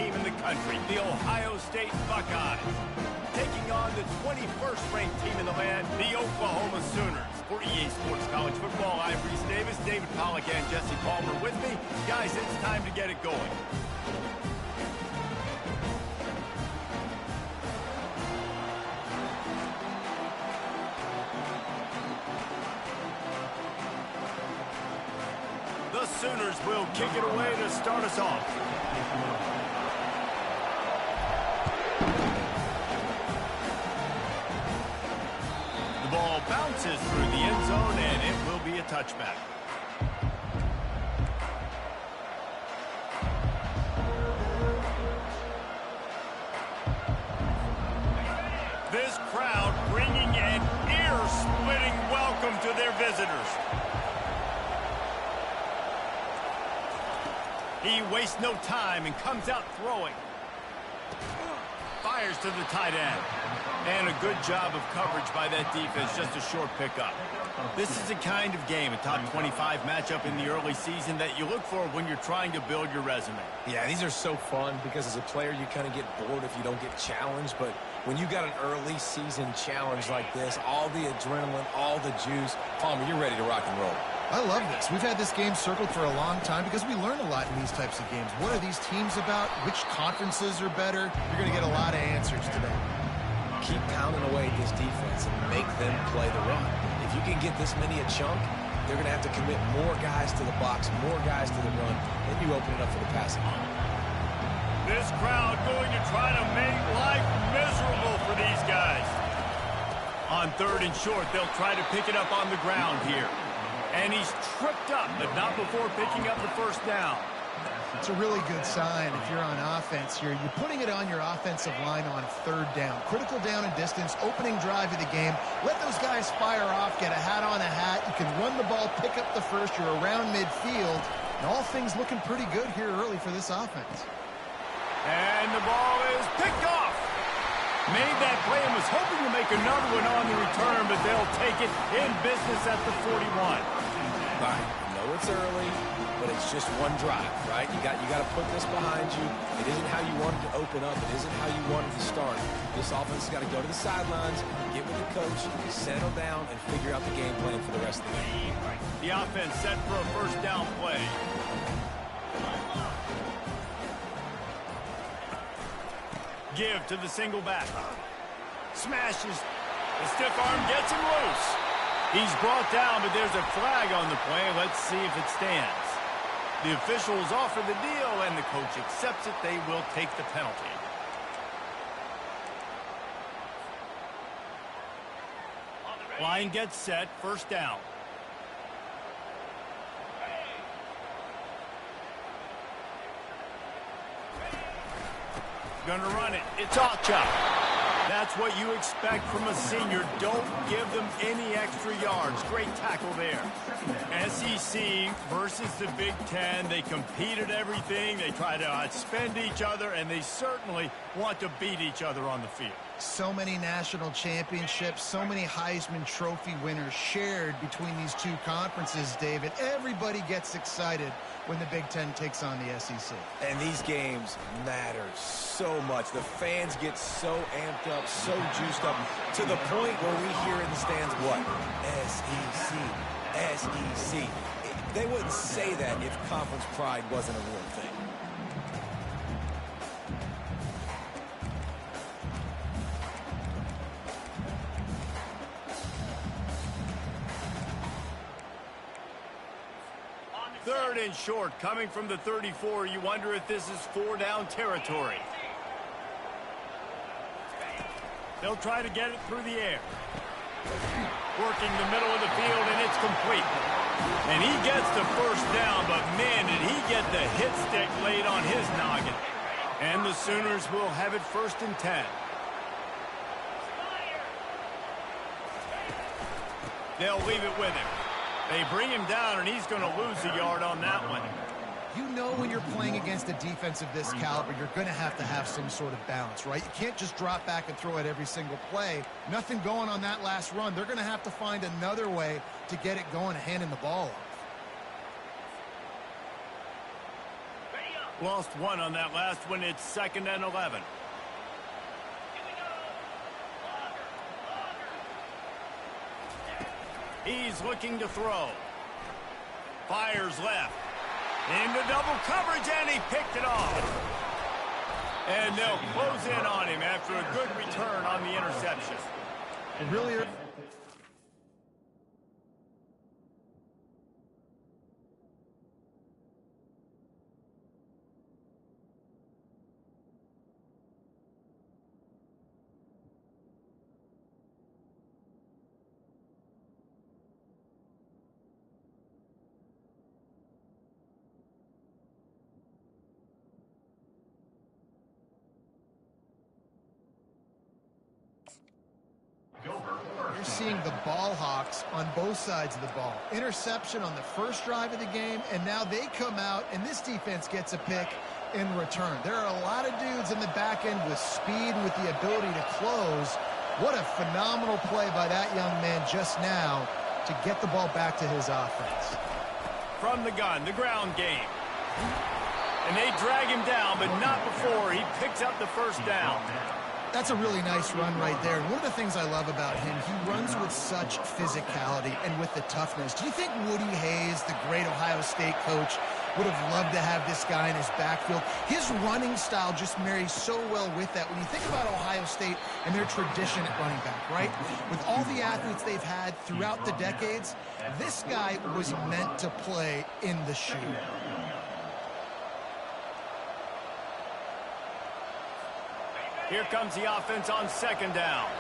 team in the country, the Ohio State Buckeyes. Taking on the 21st ranked team in the land, the Oklahoma Sooners. For EA Sports College Football, I'm Reese Davis, David Pollack, and Jesse Palmer with me. Guys, it's time to get it going. The Sooners will kick it away to start us off. The ball bounces through the end zone, and it will be a touchback. This crowd bringing an ear-splitting welcome to their visitors. He wastes no time and comes out throwing. Fires to the tight end. And a good job of coverage by that defense, just a short pickup. This is the kind of game, a top 25 matchup in the early season, that you look for when you're trying to build your resume. Yeah, these are so fun because as a player, you kind of get bored if you don't get challenged. But when you got an early season challenge like this, all the adrenaline, all the juice, Palmer, you're ready to rock and roll. I love this. We've had this game circled for a long time because we learn a lot in these types of games. What are these teams about? Which conferences are better? You're going to get a lot of answers today. Keep pounding away at this defense and make them play the run. If you can get this many a chunk, they're going to have to commit more guys to the box, more guys to the run, then you open it up for the passing. This crowd going to try to make life miserable for these guys. On 3rd and short, they'll try to pick it up on the ground here. And he's tripped up, but not before picking up the first down. It's a really good sign if you're on offense here. You're putting it on your offensive line on 3rd down. Critical down and distance, opening drive of the game. Let those guys fire off, get a hat on a hat. You can run the ball, pick up the first. You're around midfield. And all things looking pretty good here early for this offense. And the ball is picked off. Made that play and was hoping to make another one on the return, but they'll take it in business at the 41. All right, I know it's early, but it's just one drive, right? You got to put this behind you. It isn't how you wanted to open up. It isn't how you wanted to start. This offense has got to go to the sidelines, get with the coach, settle down, and figure out the game plan for the rest of the game. The offense set for a first down play. Give to the single back. Smashes. The stiff arm gets him loose. He's brought down, but there's a flag on the play. Let's see if it stands. The officials offer the deal, and the coach accepts it. They will take the penalty. Line gets set. First down. Gonna run it. It's Ochop. That's what you expect from a senior. Don't give them any extra yards. Great tackle there. SEC versus the Big Ten. They compete at everything. They try to outspend each other, and they certainly want to beat each other on the field. So many national championships, so many Heisman Trophy winners shared between these two conferences, David. Everybody gets excited when the Big Ten takes on the SEC. And these games matter so much. The fans get so amped up, so juiced up, to the point where we hear in the stands, what? SEC, SEC. They wouldn't say that if conference pride wasn't a real thing. Third and short, coming from the 34. You wonder if this is 4-down territory. They'll try to get it through the air. Working the middle of the field, and it's complete. And he gets the first down, but man, did he get the hit stick laid on his noggin. And the Sooners will have it 1st and 10. They'll leave it with him. They bring him down, and he's going to lose a yard on that one. You know when you're playing against a defense of this caliber, you're going to have some sort of balance, right? You can't just drop back and throw it every single play. Nothing going on that last run. They're going to have to find another way to get it going and handing the ball off. Lost one on that last one. It's 2nd and 11. He's looking to throw. Fires left. Into double coverage, and he picked it off. And they'll close in on him after a good return on the interception. Really. You're seeing the ball hawks on both sides of the ball. Interception on the first drive of the game, and now they come out, and this defense gets a pick in return. There are a lot of dudes in the back end with speed and with the ability to close. What a phenomenal play by that young man just now to get the ball back to his offense. From the gun, the ground game. And they drag him down, but not before he picks up the first down. That's a really nice run right there. And one of the things I love about him, he runs with such physicality and with the toughness. Do you think Woody Hayes, the great Ohio State coach, would have loved to have this guy in his backfield? His running style just marries so well with that. When you think about Ohio State and their tradition at running back, right? With all the athletes they've had throughout the decades, this guy was meant to play in the shoe. Here comes the offense on 2nd down.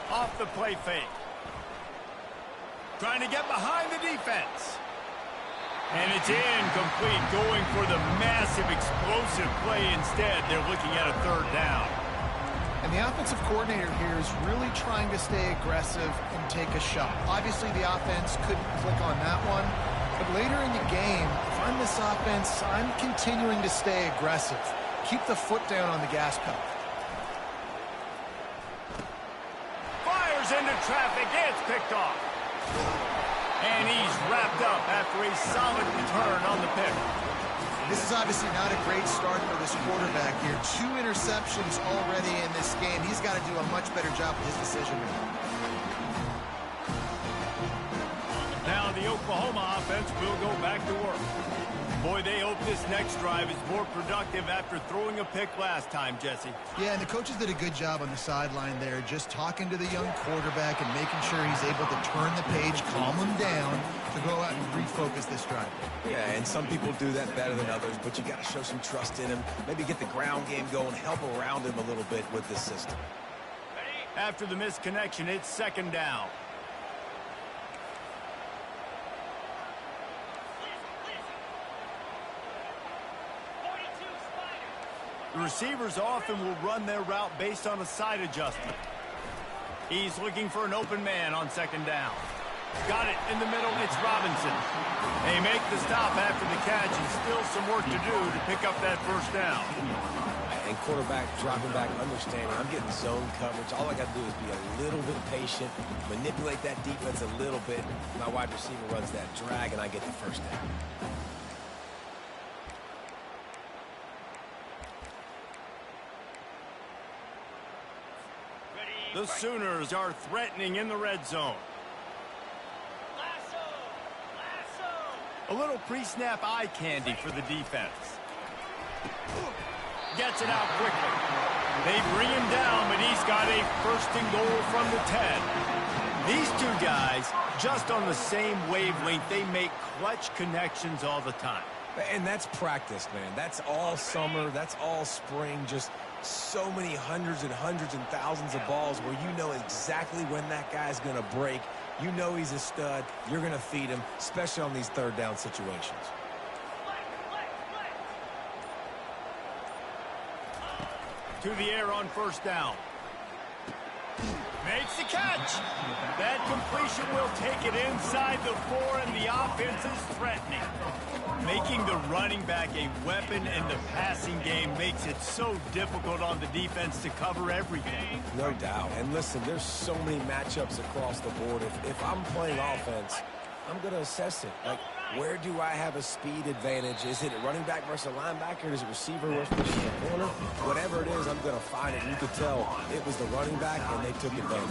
Off the play fake. Trying to get behind the defense. And it's incomplete, going for the massive explosive play instead. They're looking at a 3rd down. And the offensive coordinator here is really trying to stay aggressive and take a shot. Obviously, the offense couldn't click on that one. But later in the game, if I'm this offense, I'm continuing to stay aggressive. Keep the foot down on the gas pedal. Fires into traffic. It's picked off. And he's wrapped up after a solid return on the pick. This is obviously not a great start for this quarterback here. 2 interceptions already in this game. He's got to do a much better job with his decision making. Now the Oklahoma offense will go back to work. Boy, they hope this next drive is more productive after throwing a pick last time, Jesse. Yeah, and the coaches did a good job on the sideline there, just talking to the young quarterback and making sure he's able to turn the page, calm him down, to go out and refocus this drive. Yeah, and some people do that better than others, but you got to show some trust in him. Maybe get the ground game going, help around him a little bit with this system. After the missed connection, it's 2nd down. The receivers often will run their route based on a side adjustment. He's looking for an open man on 2nd down. Got it in the middle. It's Robinson. They make the stop after the catch, and still some work to do to pick up that 1st down. And quarterback dropping back, understanding I'm getting zone coverage. All I got to do is be a little bit patient, manipulate that defense a little bit. My wide receiver runs that drag, and I get the 1st down. The Sooners are threatening in the red zone. A little pre-snap eye candy for the defense. Gets it out quickly. They bring him down, but he's got a 1st and goal from the 10. These two guys, just on the same wavelength, they make clutch connections all the time. And that's practice, man. That's all summer. That's all spring. Just so many hundreds and thousands of balls where you know exactly when that guy's going to break. You know he's a stud. You're going to feed him, especially on these 3rd down situations. To the air on 1st down. Makes the catch. That completion will take it inside the 4, and the offense is threatening. Making the running back a weapon in the passing game makes it so difficult on the defense to cover everything. No doubt. And listen, there's so many matchups across the board. If I'm playing offense, I'm going to assess it. Like, Where do I have a speed advantage? Is it a running back versus a linebacker? Is it receiver versus a corner? Whatever it is, I'm going to find it. You could tell it was the running back, and they took advantage.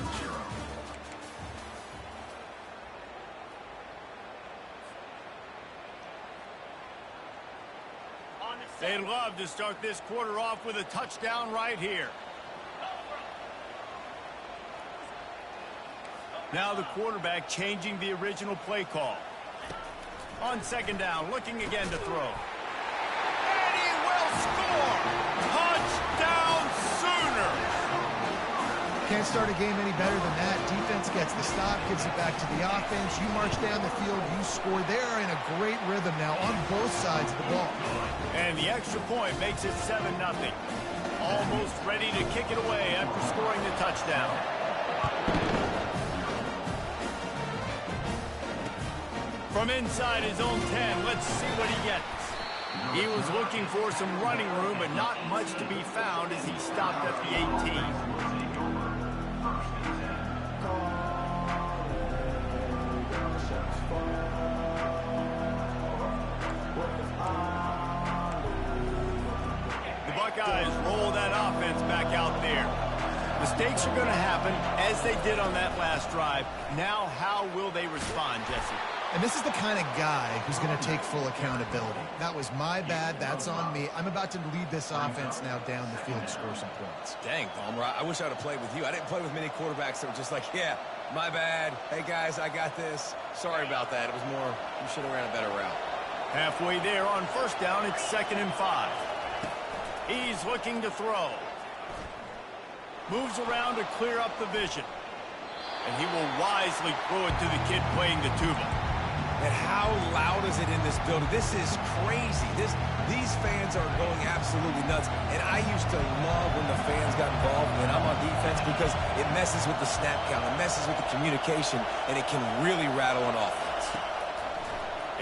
They'd love to start this quarter off with a touchdown right here. Now the quarterback changing the original play call. On second down, looking again to throw. And he will score! Touchdown Sooners! Can't start a game any better than that. Defense gets the stop, gives it back to the offense. You march down the field, you score. They're in a great rhythm now on both sides of the ball. And the extra point makes it 7-0. Almost ready to kick it away after scoring the touchdown. From inside his own 10, let's see what he gets. He was looking for some running room, but not much to be found as he stopped at the 18. The Buckeyes roll that offense back out there. Mistakes are going to happen, as they did on that last drive. Now, how will they respond, Jesse? And this is the kind of guy who's going to take full accountability. That was my bad. That's on me. I'm about to lead this offense now down the field and score some points. Dang, Palmer, I wish I would have played with you. I didn't play with many quarterbacks that were just like, yeah, my bad. Hey, guys, I got this. Sorry about that. It was more, you should have ran a better route. Halfway there on first down, it's 2nd and 5. He's looking to throw. Moves around to clear up the vision. And he will wisely throw it to the kid playing the tuba. And how loud is it in this building? This is crazy. These fans are going absolutely nuts. And I used to love when the fans got involved when I'm on defense because it messes with the snap count. It messes with the communication, and it can really rattle an offense.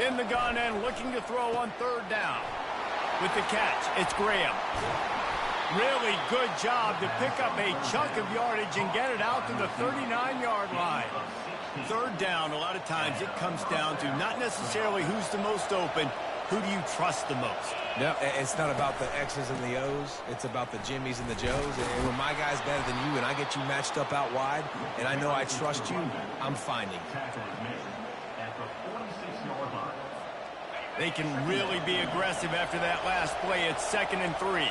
In the gun and looking to throw on 3rd down. With the catch, it's Graham. Really good job to pick up a chunk of yardage and get it out to the 39-yard line. 3rd down, a lot of times it comes down to not necessarily who's the most open, who do you trust the most? No, it's not about the X's and the O's. It's about the Jimmys and the Joes. And when my guy's better than you and I get you matched up out wide and I know I trust you, I'm finding you. They can really be aggressive after that last play. It's 2nd and 3.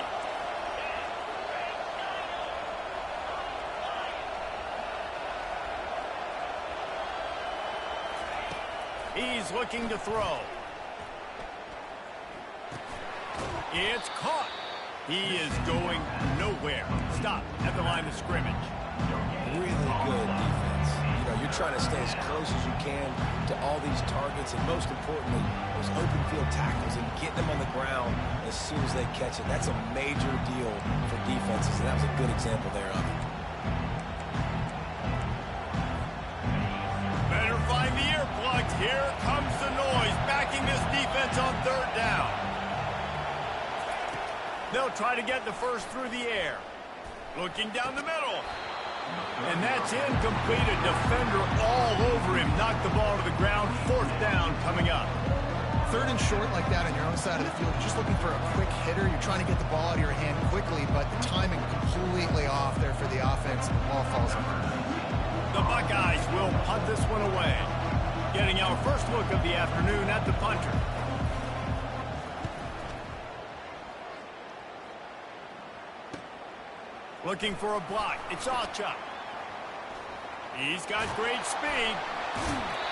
He's looking to throw. It's caught. He is going nowhere. Stop at the line of scrimmage. Really good defense. You know, you're trying to stay as close as you can to all these targets, and most importantly, those open field tackles and getting them on the ground as soon as they catch it. That's a major deal for defenses, and that was a good example there of it. Better find the earplugs. Here comes the noise, backing this defense on 3rd down. They'll try to get the first through the air. Looking down the middle. And that's incomplete. A defender all over him. Knocked the ball to the ground. 4th down coming up. 3rd and short like that on your own side of the field. You're just looking for a quick hitter. You're trying to get the ball out of your hand quickly, but the timing completely off there for the offense, and the ball falls apart. The Buckeyes will punt this one away. Getting our first look of the afternoon at the punter. Looking for a block. It's Goicb. He's got great speed.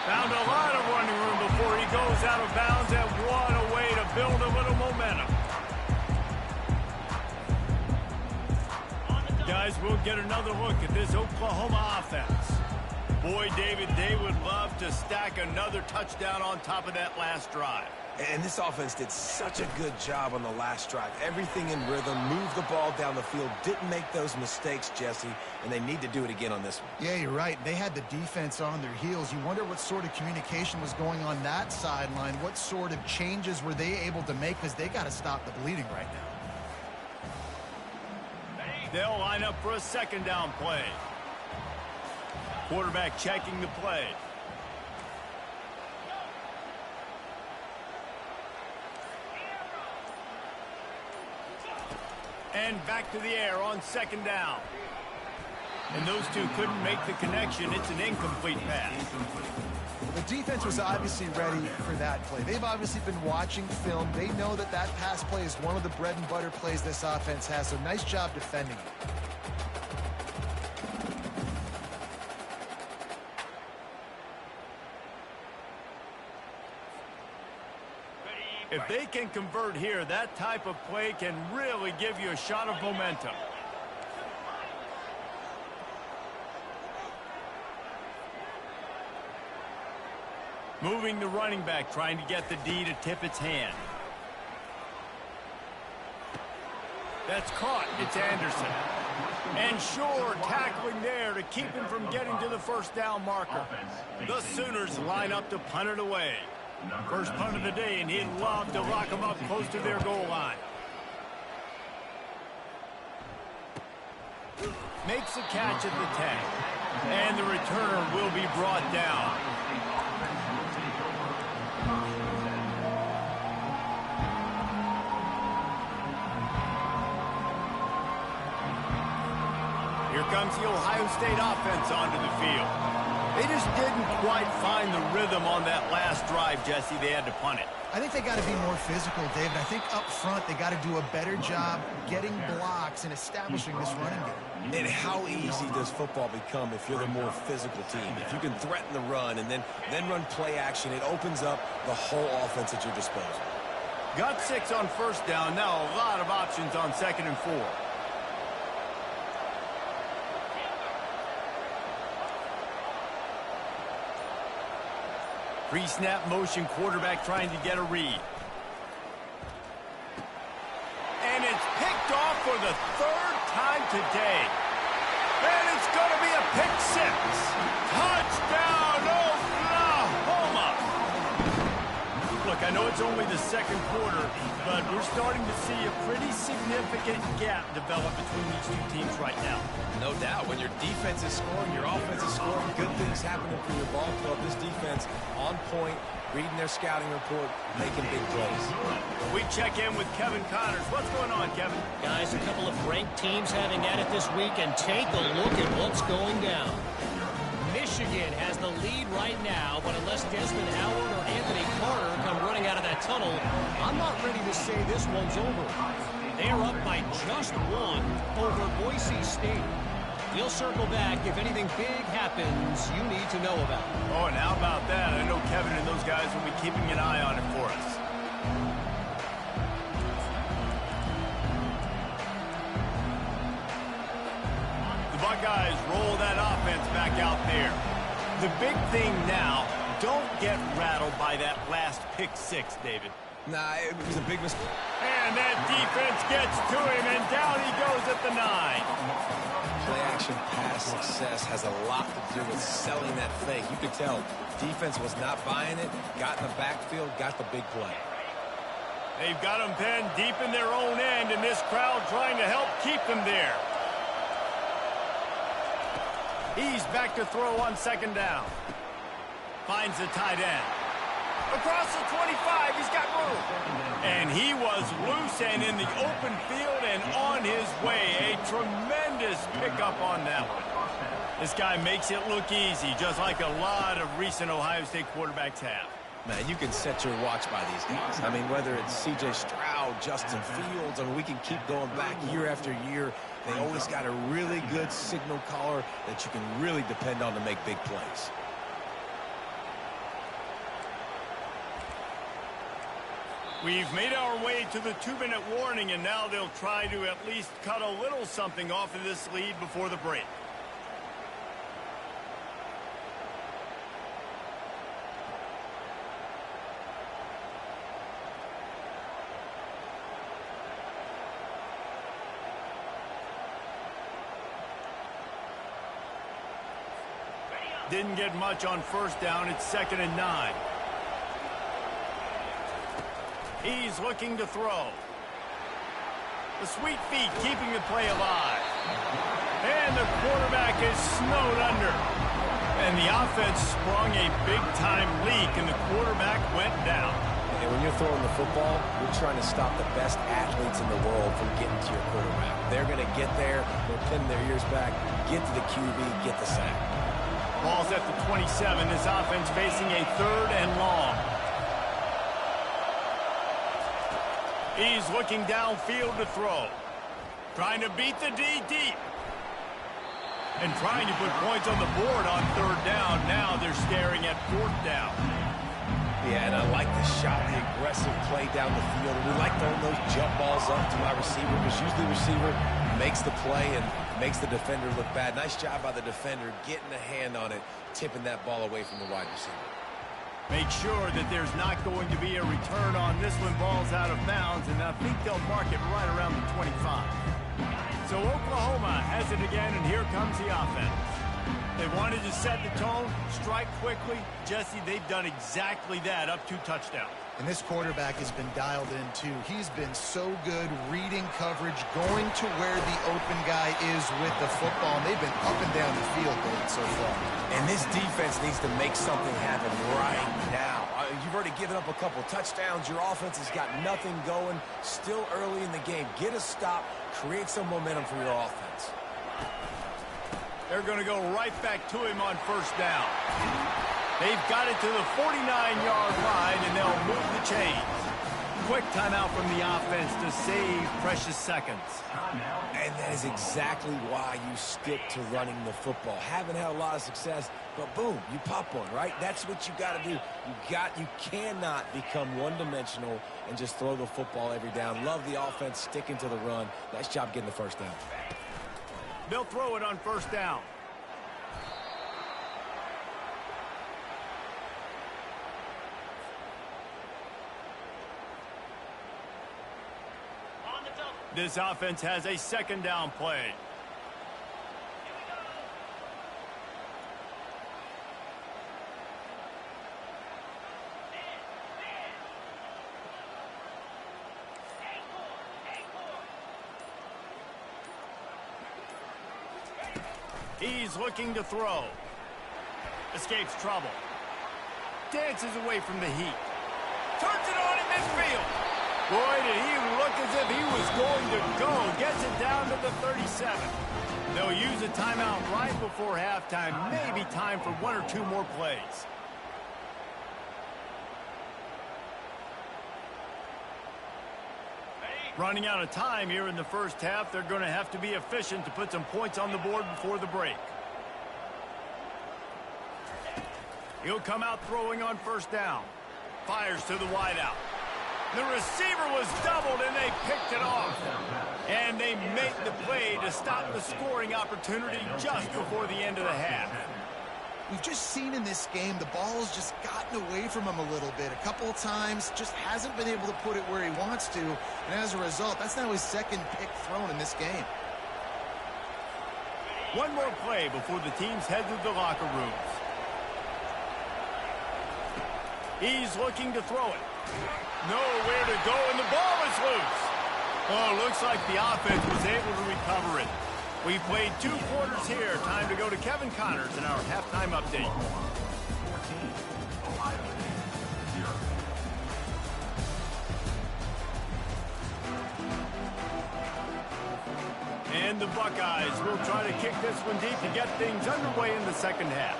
Found a lot of running room before he goes out of bounds, and what a way to build a little momentum. Guys, we'll get another look at this Oklahoma offense. Boy, David, they would love to stack another touchdown on top of that last drive. And this offense did such a good job on the last drive. Everything in rhythm, moved the ball down the field, didn't make those mistakes, Jesse, and they need to do it again on this one. Yeah, you're right. They had the defense on their heels. You wonder what sort of communication was going on that sideline. What sort of changes were they able to make, because they got to stop the bleeding right now. They'll line up for a 2nd down play. Quarterback checking the play. And back to the air on second down. And those two couldn't make the connection. It's an incomplete pass. The defense was obviously ready for that play. They've obviously been watching film. They know that that pass play is one of the bread and butter plays this offense has, so nice job defending it. If they can convert here, that type of play can really give you a shot of momentum. Moving the running back, trying to get the D to tip its hand. That's caught. It's Anderson. And sure, tackling there to keep him from getting to the first down marker. The Sooners line up to punt it away. First punt of the day, and he'd love to lock them up close to their goal line. Makes a catch at the 10. And the returner will be brought down. Here comes the Ohio State offense onto the field. They just didn't quite find the rhythm on that last drive, Jesse. They had to punt it. I think they got to be more physical, David. I think up front they got to do a better job getting blocks and establishing this running game. And how easy does football become if you're the more physical team? If you can threaten the run and then run play action, it opens up the whole offense at your disposal. Got 6 on first down. Now a lot of options on 2nd and 4. Pre-snap motion, quarterback trying to get a read. And it's picked off for the 3rd time today. And it's going to be a pick 6. Touchdown, Oklahoma! Look, I know it's only the 2nd quarter, but we're starting to see a pretty significant gap develop between these two teams right now. No doubt. When your defense is scoring, your offense is scoring, good things happening for your ball club. This defense on point, reading their scouting report, making big plays. We check in with Kevin Connors. What's going on, Kevin? Guys, a couple of ranked teams having at it this week, and take a look at what's going down. Michigan has the lead right now, but unless Desmond Howard or Anthony Carter come running out of that tunnel, I'm not ready to say this one's over. They are up by just 1 over Boise State. We'll circle back if anything big happens you need to know about. Oh, and how about that? I know Kevin and those guys will be keeping an eye on it for us. The Buckeyes roll that offense back out there. The big thing now, don't get rattled by that last pick 6, David. Nah, it was a big mistake. And that defense gets to him, and down he goes at the 9. Play-action pass success has a lot to do with selling that fake. You could tell defense was not buying it, got in the backfield, got the big play. They've got them penned deep in their own end, and this crowd trying to help keep them there. He's back to throw on 2nd down. Finds the tight end. Across the 25, he's got room. And he was loose and in the open field and on his way. A tremendous pickup on that one. This guy makes it look easy, just like a lot of recent Ohio State quarterbacks have. Man, you can set your watch by these guys. I mean, whether it's C.J. Stroud, Justin Fields, I mean, we can keep going back year after year. They always got a really good signal caller that you can really depend on to make big plays. We've made our way to the 2-minute warning, and now they'll try to at least cut a little something off of this lead before the break. Didn't get much on first down. It's 2nd and 9. He's looking to throw. The sweet feet keeping the play alive. And the quarterback is snowed under. And the offense sprung a big-time leak, and the quarterback went down. And when you're throwing the football, you're trying to stop the best athletes in the world from getting to your quarterback. They're going to get there, they'll pin their ears back, get to the QB, get the sack. Ball's at the 27. This offense facing a 3rd and long. He's looking downfield to throw. Trying to beat the D deep. And trying to put points on the board on 3rd down. Now they're staring at 4th down. Yeah, and I like the shot, the aggressive play down the field. We like throwing those jump balls up to my receiver because usually the receiver makes the play and makes the defender look bad. Nice job by the defender getting a hand on it, tipping that ball away from the wide receiver. Make sure that there's not going to be a return on this when ball's out of bounds, and I think they'll mark it right around the 25. So Oklahoma has it again, and here comes the offense. They wanted to set the tone, strike quickly. Jesse, they've done exactly that, up 2 touchdowns. And this quarterback has been dialed in, too. He's been so good reading coverage, going to where the open guy is with the football. And they've been up and down the field going so far. And this defense needs to make something happen right now. You've already given up a couple touchdowns. Your offense has got nothing going. Still early in the game. Get a stop. Create some momentum for your offense. They're going to go right back to him on 1st down. They've got it to the 49-yard line, and they'll move the chains. Quick timeout from the offense to save precious seconds. And that is exactly why you stick to running the football. Haven't had a lot of success, but boom, you pop one, right? That's what you got to do. You cannot become one-dimensional and just throw the football every down. Love the offense sticking to the run. Nice job getting the 1st down. They'll throw it on 1st down. This offense has a 2nd down play. He's looking to throw. Escapes trouble. Dances away from the heat. Turns it on in midfield. Boy, did he look as if he was going to go. Gets it down to the 37. They'll use a timeout right before halftime. Maybe time for 1 or 2 more plays. Running out of time here in the 1st half. They're going to have to be efficient to put some points on the board before the break. He'll come out throwing on 1st down. Fires to the wideout. The receiver was doubled, and they picked it off. And they make the play to stop the scoring opportunity just before the end of the half. We've just seen in this game the ball has just gotten away from him a little bit. A couple of times, just hasn't been able to put it where he wants to. And as a result, that's now his 2nd pick thrown in this game. One more play before the teams head to the locker rooms. He's looking to throw it. Nowhere to go, and the ball is loose. Oh, looks like the offense was able to recover it. We played 2 quarters here. Time to go to Kevin Connors in our halftime update. And the Buckeyes will try to kick this one deep to get things underway in the 2nd half.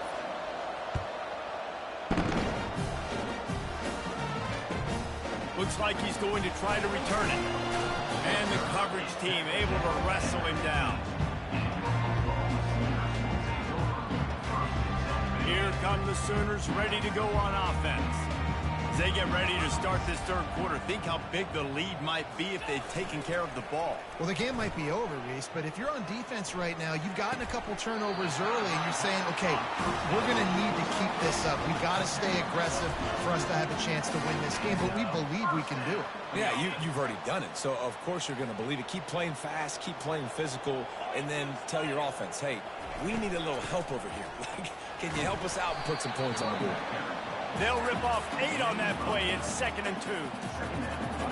Looks like he's going to try to return it. And the coverage team able to wrestle him down. Here come the Sooners ready to go on offense. As they get ready to start this 3rd quarter, think how big the lead might be if they've taken care of the ball. Well, the game might be over, Reese, but if you're on defense right now, you've gotten a couple turnovers early, and you're saying, okay, we're going to need to keep this up. We've got to stay aggressive for us to have a chance to win this game, but we believe we can do it. Yeah, you've already done it, so of course you're going to believe it. Keep playing fast, keep playing physical, and then tell your offense, hey, we need a little help over here. Can you help us out and put some points on the board? They'll rip off 8 on that play. It's 2nd and 2.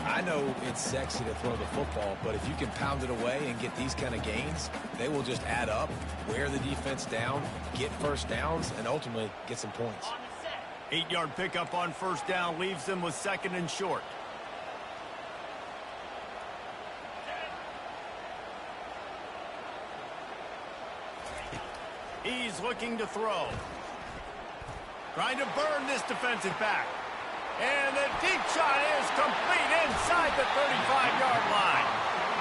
I know it's sexy to throw the football, but if you can pound it away and get these kind of gains, they will just add up, wear the defense down, get 1st downs, and ultimately get some points. 8-yard pickup on first down leaves them with 2nd and short. He's looking to throw. Trying to burn this defensive back. And the deep shot is complete inside the 35-yard line.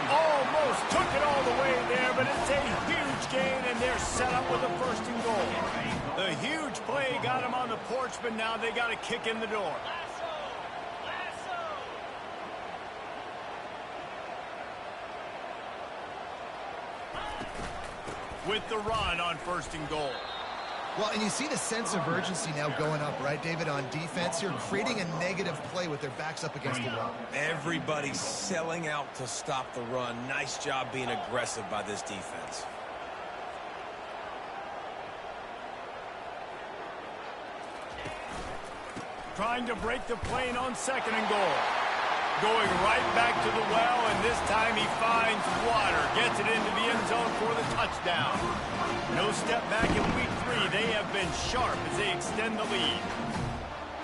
Almost took it all the way there, but it's a huge gain, and they're set up with a 1st and goal. The huge play got him on the porch, but now they got to kick in the door. With the run on 1st and goal. Well, and you see the sense of urgency now going up, right, David, on defense here, creating a negative play with their backs up against the wall. Everybody's selling out to stop the run. Nice job being aggressive by this defense. Trying to break the plane on 2nd and goal. Going right back to the well, and this time he finds water. Gets it into the end zone for the touchdown. No step back in week 3. They have been sharp as they extend the lead.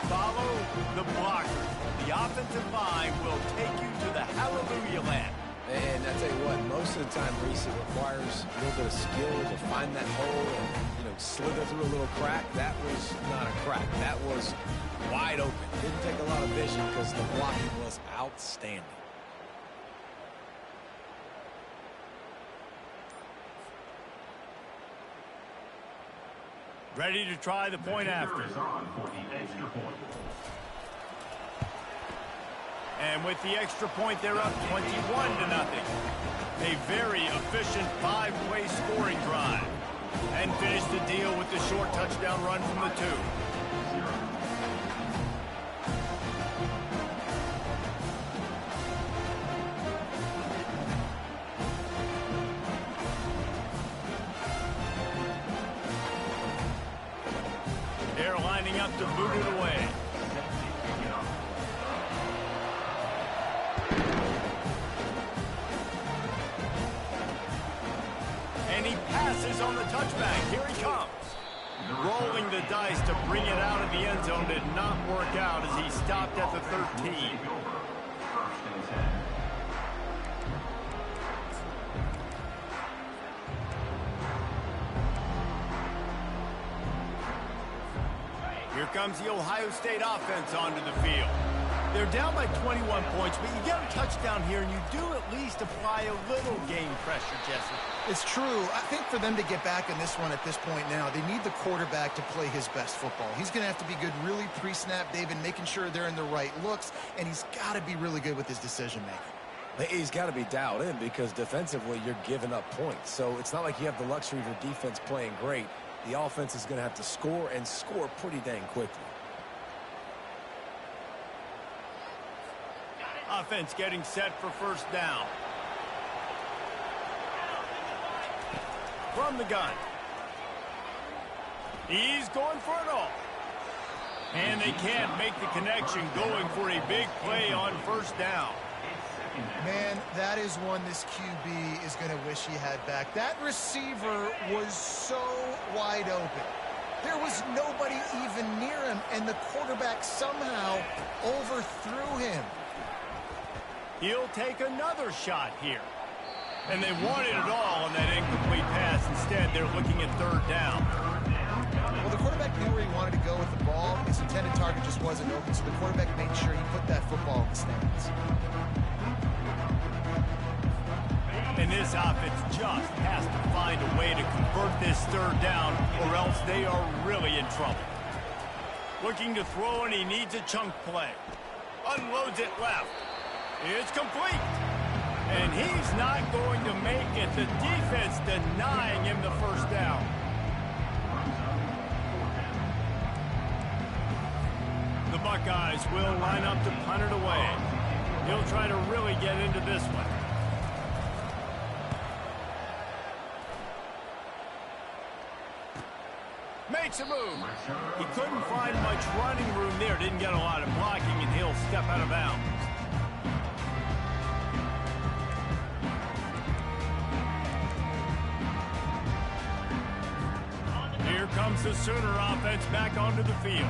Follow the blockers. The offensive line will take you to the hallelujah land. And I tell you what, most of the time, Reese, it requires a little bit of skill to find that hole and, slither through a little crack. That was not a crack. That was wide open. Didn't take a lot of vision because the blocking was outstanding. Ready to try the point after. And with the extra point, they're up 21-0. A very efficient 5-play scoring drive. And finish the deal with the short touchdown run from the 2. They're lining up to boot it away. And he passes on the touchback. Here he comes. Rolling the dice to bring it out of the end zone did not work out as he stopped at the 13. Here comes the Ohio State offense onto the field. They're down by 21 points, but you get a touchdown here, and you do at least apply a little game pressure, Jesse. It's true. I think for them to get back in this one at this point now, they need the quarterback to play his best football. He's going to have to be good really pre-snap, David, making sure they're in the right looks, and he's got to be really good with his decision-making. He's got to be dialed in because defensively you're giving up points. So it's not like you have the luxury of your defense playing great. The offense is going to have to score and score pretty dang quickly. Offense getting set for first down. From the gun. He's going for it all. And they can't make the connection, going for a big play on first down. Man, that is one this QB is going to wish he had back. That receiver was so wide open. There was nobody even near him, and the quarterback somehow overthrew him. He'll take another shot here. And they wanted it all on that incomplete pass. Instead, they're looking at third down. Well, the quarterback knew where he wanted to go with the ball. His intended target just wasn't open, so the quarterback made sure he put that football in the stands. And this offense just has to find a way to convert this third down, or else they are really in trouble. Looking to throw, and he needs a chunk play. Unloads it left. It's complete. And he's not going to make it. The defense denying him the first down. The Buckeyes will line up to punt it away. He'll try to really get into this one. Makes a move. He couldn't find much running room there. Didn't get a lot of blocking, and he'll step out of bounds. Here comes the Sooner offense back onto the field.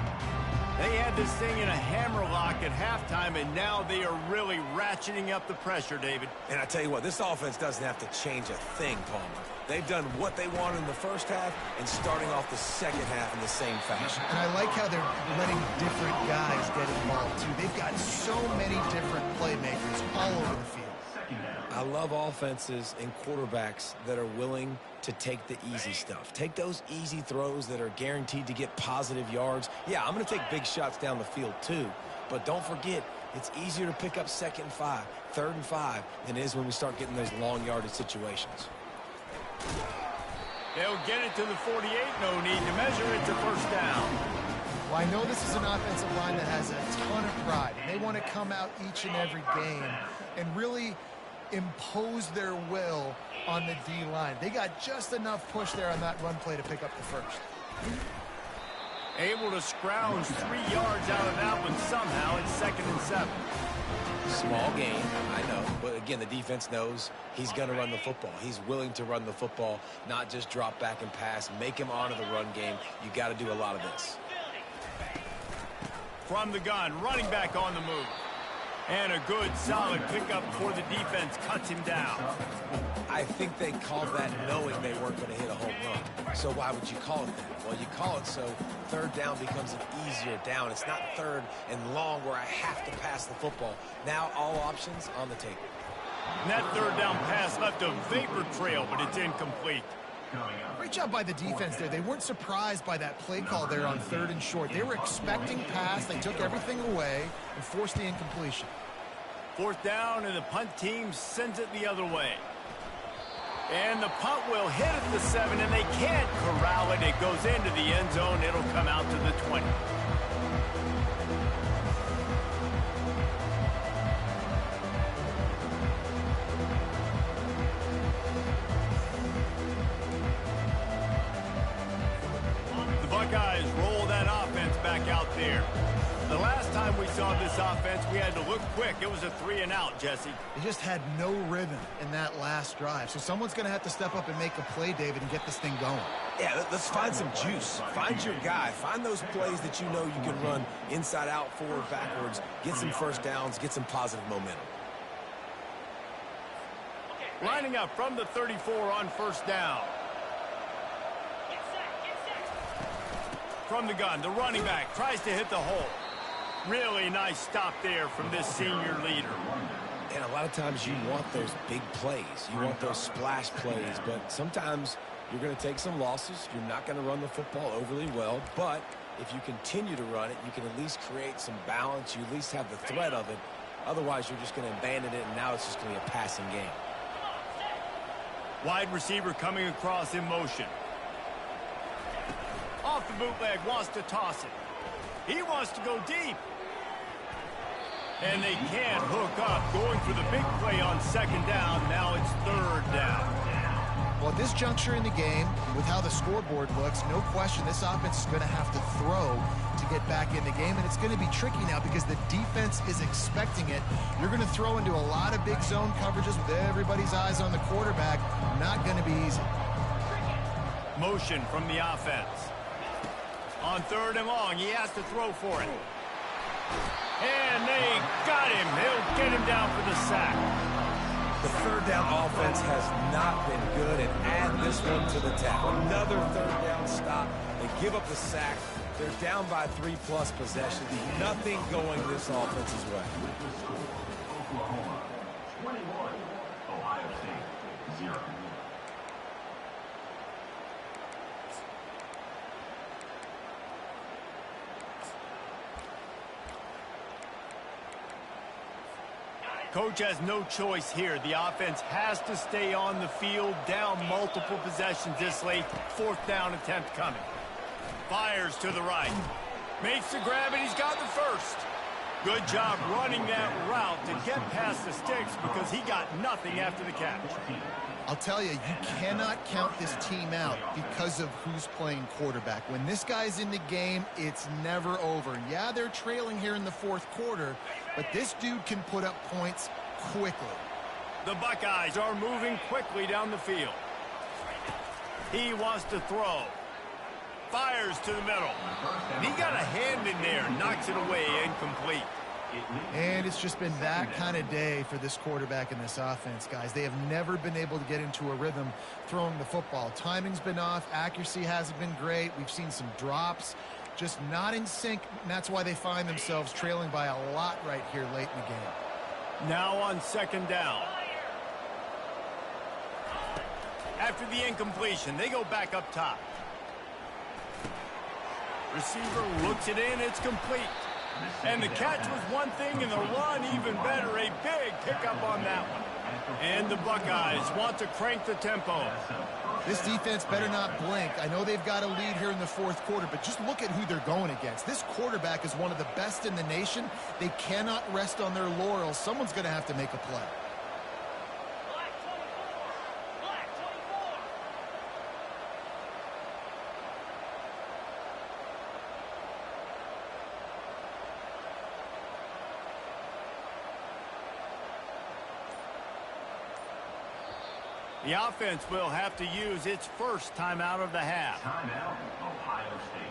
They had this thing in a hammerlock at halftime, and now they are really ratcheting up the pressure, David. And I tell you what, this offense doesn't have to change a thing, Palmer. They've done what they wanted in the first half and starting off the second half in the same fashion. And I like how they're letting different guys get involved, too. They've got so many different playmakers all over the field. I love offenses and quarterbacks that are willing to take the easy stuff. Take those easy throws that are guaranteed to get positive yards. Yeah, I'm going to take big shots down the field too, but don't forget, it's easier to pick up 2nd and 5, 3rd and 5 than it is when we start getting those long yardage situations. They'll get it to the 48, no need to measure it to first down. Well, I know this is an offensive line that has a ton of pride, and they want to come out each and every game and really impose their will on the D-line. They got just enough push there on that run play to pick up the first. Able to scrounge 3 yards out of that one somehow. It's 2nd and 7. Small game, I know, but again, the defense knows he's going to run the football. He's willing to run the football, not just drop back and pass, make him honor the run game. You got to do a lot of this. From the gun, running back on the move. And a good, solid pickup before the defense cuts him down. I think they called that knowing they weren't going to hit a home run. So why would you call it that? Well, you call it so 3rd down becomes an easier down. It's not 3rd and long where I have to pass the football. Now all options on the table. And that 3rd down pass left a vapor trail, but it's incomplete. Great job by the defense there. They weren't surprised by that play call there on 3rd and short. They were expecting pass. They took everything away and forced the incompletion. 4th down, and the punt team sends it the other way. And the punt will hit at the 7, and they can't corral it. It goes into the end zone. It'll come out to the 20. The Buckeyes roll that offense back out there. The last time we saw this offense, we had to look quick. It was a 3-and-out, Jesse. They just had no rhythm in that last drive. So someone's going to have to step up and make a play, David, and get this thing going. Yeah, let's find some juice. Find your guy. Find those plays that you know you can run inside out, forward, backwards, get some first downs, get some positive momentum. Lining up from the 34 on 1st down. From the gun, the running back tries to hit the hole. Really nice stop there from this senior leader. And a lot of times you want those big plays. You want those splash plays, but sometimes you're going to take some losses. You're not going to run the football overly well, but if you continue to run it, you can at least create some balance. You at least have the threat of it. Otherwise, you're just going to abandon it, and now it's just going to be a passing game. Wide receiver coming across in motion. Off the bootleg, wants to toss it. He wants to go deep. And they can't hook up. Going for the big play on 2nd down. Now it's 3rd down. Well, at this juncture in the game, with how the scoreboard looks, no question this offense is going to have to throw to get back in the game. And it's going to be tricky now because the defense is expecting it. You're going to throw into a lot of big zone coverages with everybody's eyes on the quarterback. Not going to be easy. Motion from the offense. On 3rd and long, he has to throw for it. And they got him. He'll get him down for the sack. The 3rd down offense has not been good, and add this one to the tap. Another 3rd down stop. They give up the sack. They're down by 3+ possessions. Nothing going this offense's way. Oklahoma, 21. Ohio State, 0. Coach has no choice here. The offense has to stay on the field, down multiple possessions this late. 4th down attempt coming. Fires to the right. Makes the grab, and he's got the first. Good job running that route to get past the sticks because he got nothing after the catch. I'll tell you, you cannot count this team out because of who's playing quarterback. When this guy's in the game, it's never over. Yeah, they're trailing here in the 4th quarter, but this dude can put up points quickly. The Buckeyes are moving quickly down the field. He wants to throw. fires to the middle. And he got a hand in there, knocks it away, incomplete. And it's just been that kind of day for this quarterback and this offense, guys. They have never been able to get into a rhythm throwing the football. Timing's been off. Accuracy hasn't been great. We've seen some drops, just not in sync. And that's why they find themselves trailing by a lot right here late in the game. Now on second down. After the incompletion, they go back up top. Receiver looks it in. It's complete. And the catch was one thing, and the run even better. A big pickup on that one. And the Buckeyes want to crank the tempo. This defense better not blink. I know they've got a lead here in the fourth quarter, but just look at who they're going against. This quarterback is one of the best in the nation. They cannot rest on their laurels. Someone's going to have to make a play. The offense will have to use its first timeout of the half. Timeout, Ohio State.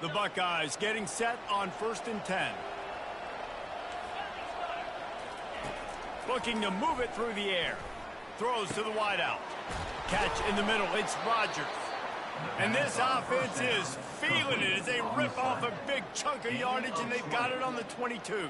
The Buckeyes getting set on 1st and 10. Looking to move it through the air. Throws to the wideout. Catch in the middle. It's Rodgers. And this offense is feeling it as they rip off a big chunk of yardage, and they've got it on the 22.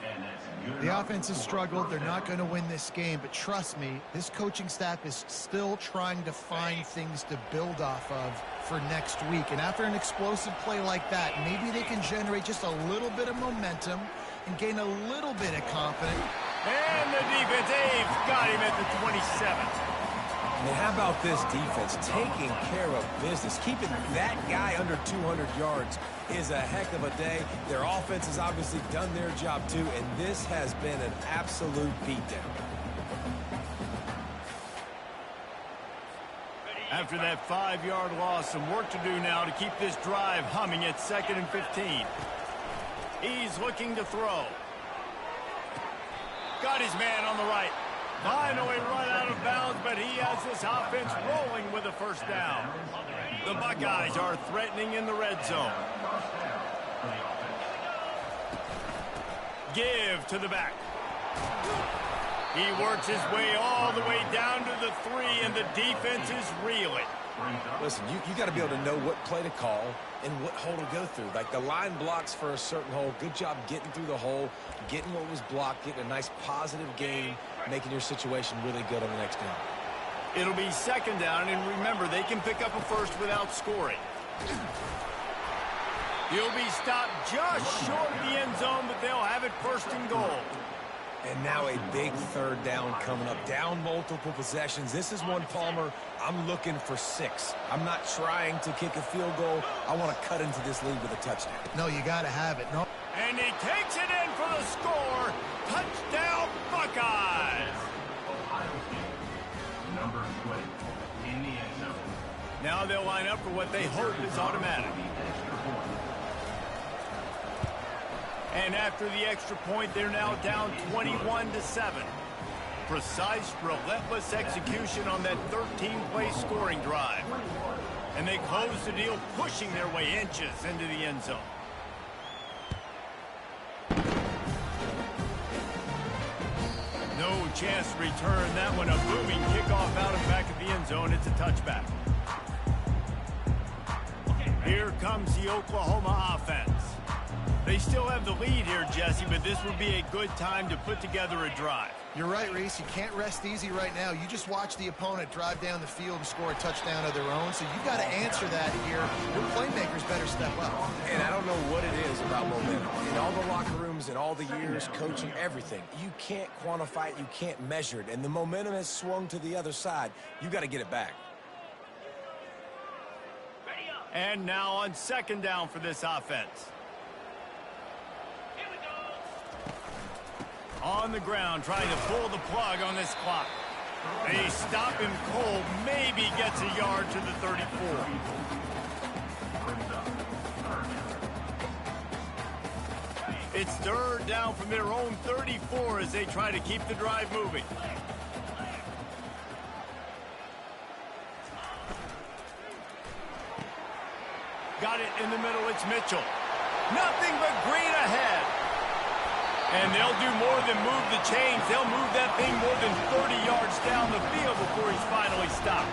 The offense has struggled. They're not going to win this game, but trust me, this coaching staff is still trying to find things to build off of for next week. And after an explosive play like that, maybe they can generate just a little bit of momentum and gain a little bit of confidence. And the defense, they've got him at the 27. And how about this defense taking care of business? Keeping that guy under 200 yards is a heck of a day. Their offense has obviously done their job too, and this has been an absolute beatdown. After that 5-yard loss, some work to do now to keep this drive humming at 2nd and 15. He's looking to throw. Got his man on the right. Finally run out of bounds, but he has this offense rolling with a first down. The Buckeyes are threatening in the red zone. Give to the back. He works his way all the way down to the 3, and the defense is reeling. Listen, you got to be able to know what play to call and what hole to go through. Like the line blocks for a certain hole. Good job getting through the hole, getting what was blocked, getting a nice positive gain, making your situation really good on the next down. It'll be 2nd down, and remember, they can pick up a first without scoring. He'll be stopped just short of the end zone, but they'll have it 1st and goal. And now a big 3rd down coming up. Down multiple possessions. This is one, Palmer, I'm looking for 6. I'm not trying to kick a field goal. I want to cut into this lead with a touchdown. No, you got to have it. No. And he takes it in for the score. Touchdown, Buckeyes. Ohio State, number 20, in the end zone. Now they'll line up for what they hope is automatic. And after the extra point, they're now down 21-7. Precise, relentless execution on that 13-play scoring drive. And they close the deal, pushing their way inches into the end zone. No chance to return that one. A booming kickoff out and back of the end zone. It's a touchback. Here comes the Oklahoma offense. They still have the lead here, Jesse, but this would be a good time to put together a drive. You're right, Reese. You can't rest easy right now. You just watch the opponent drive down the field and score a touchdown of their own, so you've got to answer that here. Your playmakers better step up. And I don't know what it is about momentum. In all the locker rooms and all the years, coaching, everything, you can't quantify it, you can't measure it. And the momentum has swung to the other side. You got to get it back. And now on 2nd down for this offense. On the ground, trying to pull the plug on this clock. They stop him cold, maybe gets a yard to the 34. It's third down from their own 34 as they try to keep the drive moving. Got it in the middle, it's Mitchell. Nothing but green ahead. And they'll do more than move the chains. They'll move that thing more than 30 yards down the field before he's finally stopped.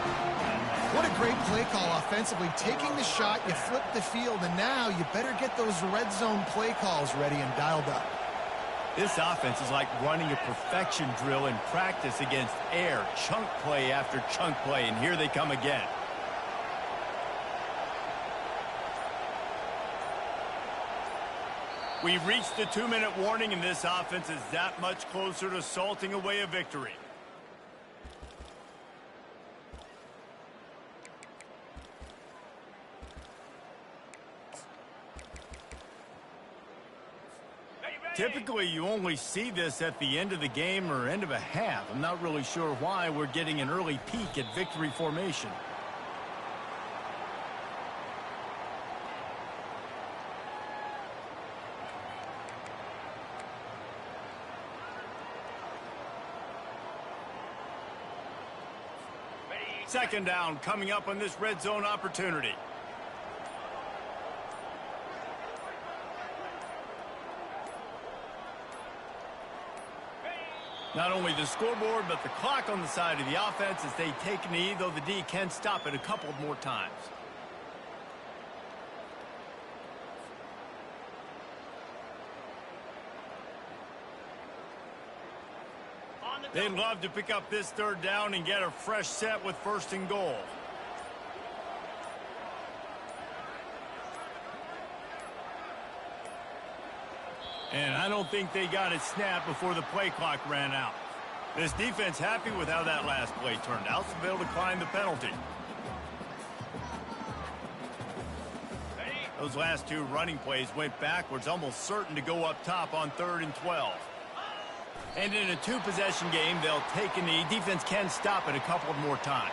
What a great play call offensively. Taking the shot, you flip the field, and now you better get those red zone play calls ready and dialed up. This offense is like running a perfection drill in practice against air. Chunk play after chunk play, and here they come again. We've reached the 2-minute warning, and this offense is that much closer to salting away a victory. Typically, you only see this at the end of the game or end of a half. I'm not really sure why we're getting an early peek at victory formation. Second down coming up on this red zone opportunity. Not only the scoreboard, but the clock on the side of the offense as they take a knee, though the D can stop it a couple more times. They'd love to pick up this third down and get a fresh set with 1st and goal. And I don't think they got it snapped before the play clock ran out. This defense happy with how that last play turned out, so they'll decline the penalty. Those last 2 running plays went backwards, almost certain to go up top on 3rd and 12. And in a 2-possession game, they'll take a knee. Defense can stop it a couple of more times.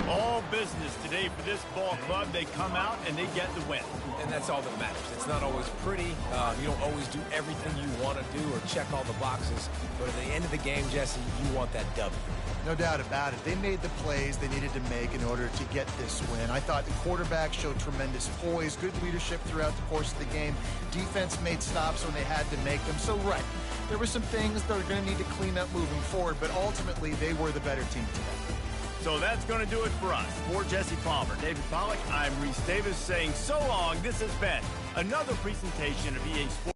All business today for this ball club. They come out and they get the win. And that's all that matters. It's not always pretty. You don't always do everything you want to do or check all the boxes. But at the end of the game, Jesse, you want that W. No doubt about it. They made the plays they needed to make in order to get this win. I thought the quarterback showed tremendous poise, good leadership throughout the course of the game. Defense made stops when they had to make them. So, right, there were some things that are going to need to clean up moving forward, but ultimately they were the better team today. So that's going to do it for us. For Jesse Palmer, David Pollack, I'm Reese Davis saying so long. This has been another presentation of EA Sports.